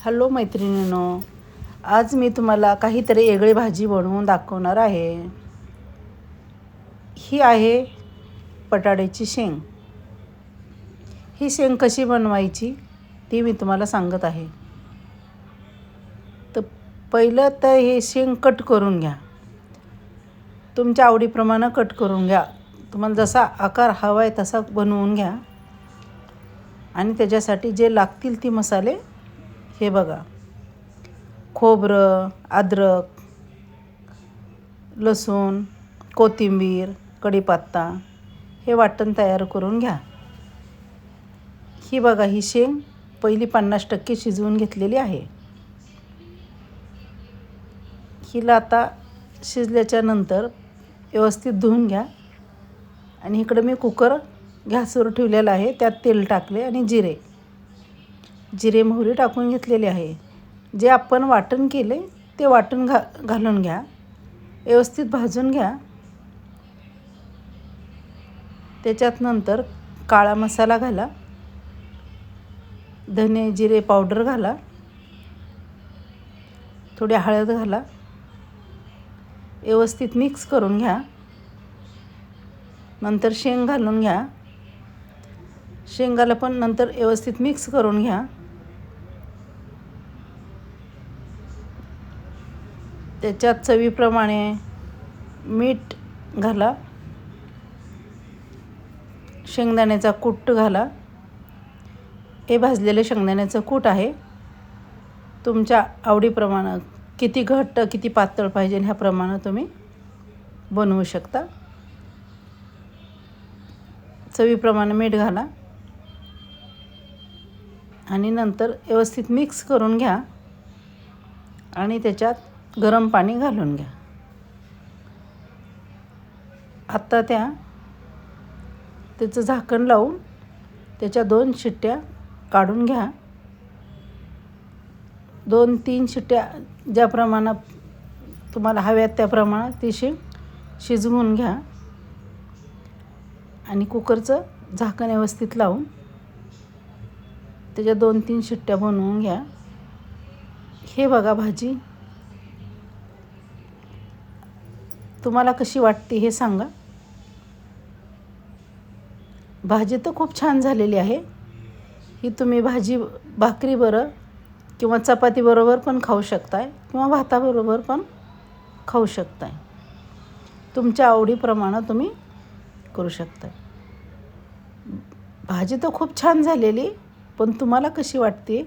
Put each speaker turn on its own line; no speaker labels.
Hello मैत्रिणींनो, आज मी तुम्हाला काहीतरी वेगळी भाजी बनवून दाखवणार आहे. ही आहे बटाट्याची शेंग. ही शेंग कशी बनवायची ती मी तुम्हाला सांगत आहे. तर पहिलं तर हे शेंग कट करून घ्या. तुमच्या आवडीप्रमाणे कट करून घ्या. तुम्हाला जसा आकार हवा आहे तसा बनवून घ्या. आणि त्याच्यासाठी जे लागतील ती मसाले हे बघा: खोबरं, अद्रक, लसूण, कोथिंबीर, कढीपत्ता हे वाटण तयार करून घ्या. ही बघा, ही शेंग पहिली 50% शिजवून घेतलेली आहे. हिला आता शिजल्याच्या नंतर व्यवस्थित धुवून घ्या. आणि इकडं मी कुकर गॅसवर ठेवलेला आहे. त्यात तेल टाकले आणि जिरे मोहरी टाकून घेतलेले आहे. जे आपण वाटण केले ते वाटण घालून घ्या. व्यवस्थित भाजून घ्या. त्याच्यात नंतर काळा मसाला घाला, धने जिरे पावडर घाला, थोडी हळद घाला. व्यवस्थित मिक्स करून घ्या. नंतर शेंग घालून घ्या. शेंगाला पण नंतर व्यवस्थित मिक्स करून घ्या. त्याच्यात चवीप्रमाणे मीठ घाला, शेंगदाण्याचा कूट घाला. हे भाजलेले शेंगदाण्याचं कूट आहे. तुमच्या आवडीप्रमाणे किती घट्ट किती पातळ पाहिजे ह्याप्रमाणे तुम्ही बनवू शकता. चवीप्रमाणे मीठ घाला आणि नंतर व्यवस्थित मिक्स करून घ्या. आणि त्याच्यात गरम पाणी घालून घ्या. आता त्याचं झाकण लावून त्याच्या 2 शिट्ट्या काढून घ्या. 2-3 शिट्ट्या ज्या प्रमाणात तुम्हाला हव्यात त्या प्रमाणात ती शेंग शिजवून घ्या. आणि कुकरचं झाकण व्यवस्थित लावून त्याच्या 2-3 शिट्ट्या बनवून घ्या. हे बघा, भाजी तुम्हाला कशी वाटते हे सांगा. भाजी तर खूप छान झालेली आहे. ही तुम्ही भाजी भाकरीबरोबर किंवा चपातीबरोबर पण खाऊ शकताय किंवा भाताबरोबर पण खाऊ शकताय. तुमच्या आवडीप्रमाणे तुम्ही करू शकताय. भाजी तर खूप छान झालेली, पण तुम्हाला कशी वाटते